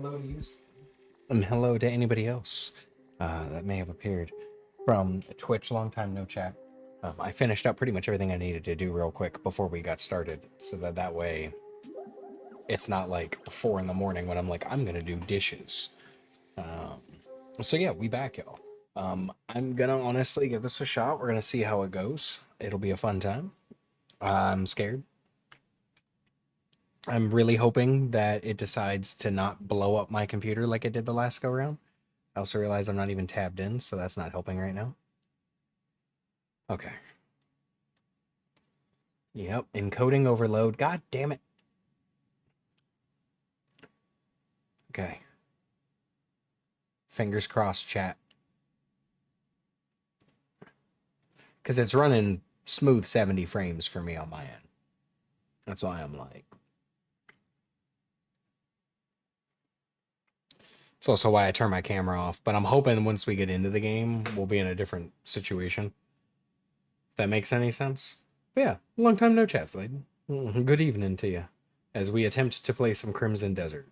hello to you, and hello to anybody else that may have appeared from Twitch. Long time no chat. I finished up pretty much everything I needed to do real quick before we got started, so that way it's not like 4 in the morning when I'm like, I'm gonna do dishes. So yeah, we back, y'all. I'm gonna honestly give this a shot. We're gonna see how it goes. It'll be a fun time. I'm scared. I'm really hoping that it decides to not blow up my computer like it did the last go round. I also realize I'm not even tabbed in, so that's not helping right now. Okay. Yep, encoding overload. God damn it. Okay. Fingers crossed, chat. Because it's running smooth 70 frames for me on my end. That's why I'm like. It's also why I turn my camera off. But I'm hoping once we get into the game, we'll be in a different situation. If that makes any sense. But yeah, long time no chat, Slade. Good evening to you. As we attempt to play some Crimson Desert.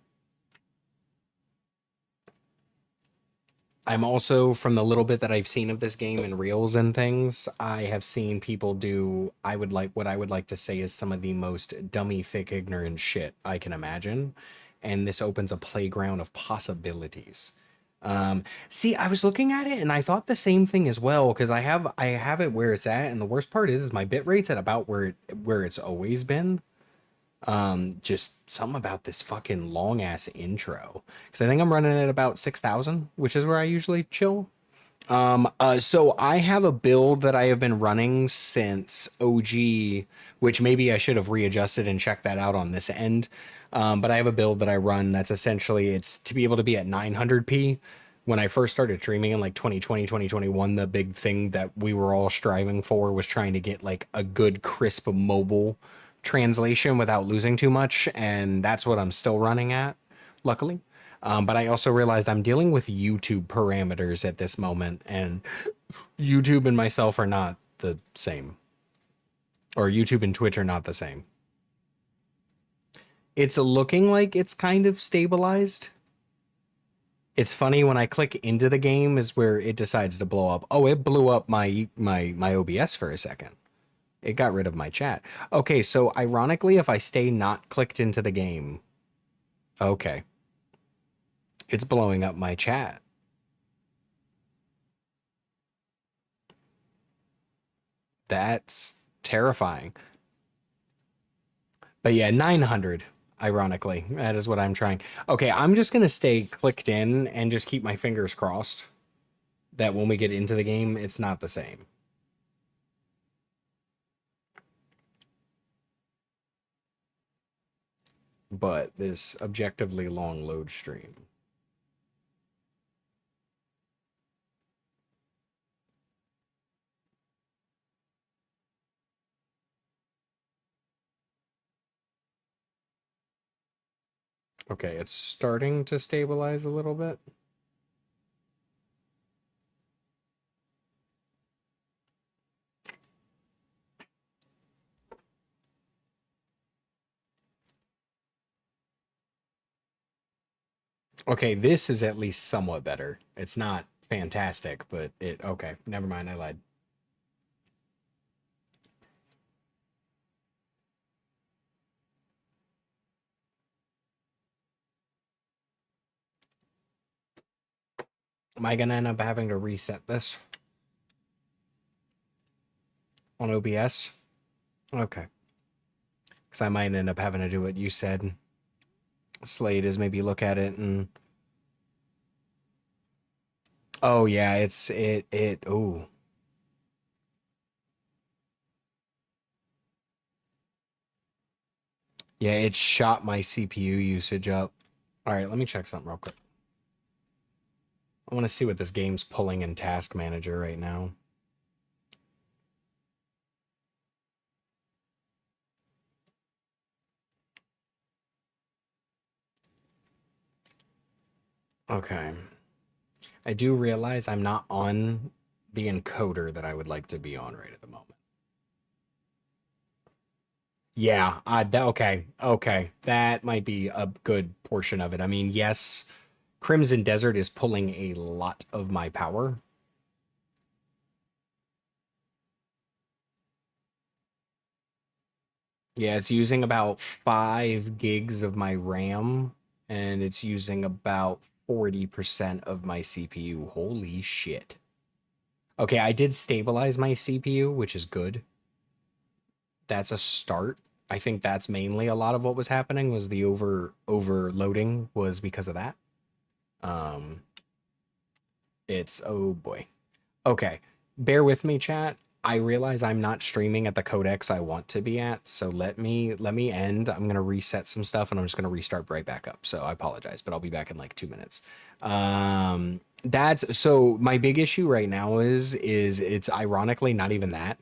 I'm also, from the little bit that I've seen of this game in reels and things, I have seen people do, what I would like to say is some of the most dummy, thick, ignorant shit I can imagine. And this opens a playground of possibilities. See, I was looking at it and I thought the same thing as well, because I have it where it's at, and the worst part is my bit rate's at about where it's always been. Just something about this fucking long ass intro, because I think I'm running at about 6,000, which is where I usually chill. So I have a build that I have been running since OG, which maybe I should have readjusted and checked that out on this end. But I have a build that I run that's essentially, it's to be able to be at 900p. When I first started streaming in like 2020, 2021, the big thing that we were all striving for was trying to get like a good crisp mobile translation without losing too much, and that's what I'm still running at, luckily. But I also realized I'm dealing with YouTube parameters at this moment, and YouTube and myself are not the same. Or YouTube and Twitch are not the same. It's looking like it's kind of stabilized. It's funny, when I click into the game is where it decides to blow up. Oh, it blew up my OBS for a second. It got rid of my chat. Okay, so ironically, if I stay not clicked into the game, okay, it's blowing up my chat. That's terrifying. But yeah, 900, ironically. That is what I'm trying. Okay, I'm just going to stay clicked in and just keep my fingers crossed that when we get into the game, it's not the same. But this objectively long load stream. Okay, it's starting to stabilize a little bit. Okay, this is at least somewhat better. It's not fantastic, but okay, never mind, I lied. Am I gonna end up having to reset this on OBS? Okay. Because I might end up having to do what you said, Slade, is maybe look at it and... Oh, yeah, ooh. Yeah, it shot my CPU usage up. All right, let me check something real quick. I want to see what this game's pulling in Task Manager right now. Okay. I do realize I'm not on the encoder that I would like to be on right at the moment. Yeah, okay, okay. That might be a good portion of it. I mean, yes, Crimson Desert is pulling a lot of my power. Yeah, it's using about 5 gigs of my RAM, and it's using about 40% of my CPU. Holy shit. Okay, I did stabilize my CPU, which is good. That's a start. I think that's mainly a lot of what was happening was the overloading was because of that. Um, it's oh boy. Okay, bear with me, chat. I realize I'm not streaming at the codecs I want to be at, so let me end. I'm gonna reset some stuff and I'm just gonna restart right back up. So I apologize, but I'll be back in like 2 minutes. That's so my big issue right now is it's ironically not even that.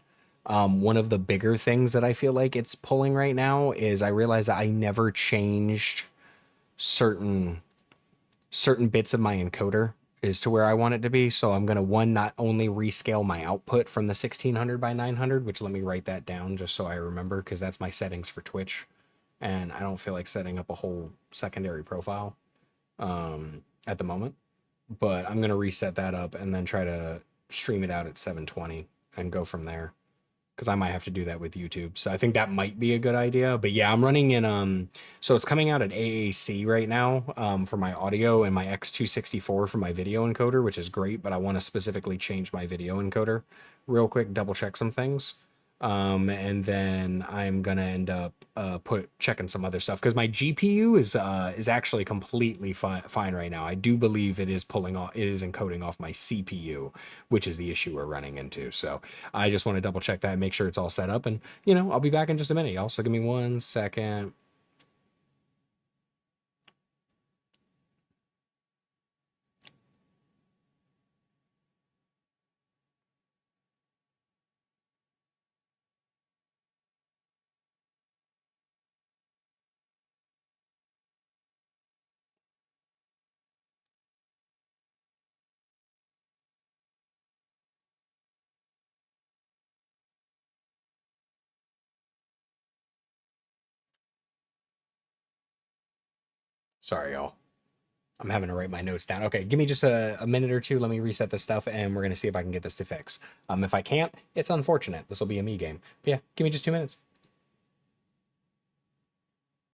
One of the bigger things that I feel like it's pulling right now is I realize that I never changed certain certain bits of my encoder is to where I want it to be. So I'm going to one, not only rescale my output from the 1600 by 900, which let me write that down just so I remember, because that's my settings for Twitch. And I don't feel like setting up a whole secondary profile at the moment. But I'm going to reset that up and then try to stream it out at 720 and go from there, because I might have to do that with YouTube. So I think that might be a good idea. But yeah, I'm running in so it's coming out at AAC right now for my audio, and my X264 for my video encoder, which is great, but I want to specifically change my video encoder real quick, double check some things. And then I'm gonna end up put checking some other stuff because my GPU is actually completely fine right now. I do believe it is pulling off, it is encoding off my CPU, which is the issue we're running into. So I just want to double check that and make sure it's all set up. And I'll be back in just a minute, y'all. So give me 1 second. Sorry, y'all. I'm having to write my notes down. Okay, give me just a minute or two. Let me reset this stuff, and we're gonna see if I can get this to fix. If I can't, it's unfortunate. This will be a me game. But yeah, give me just 2 minutes.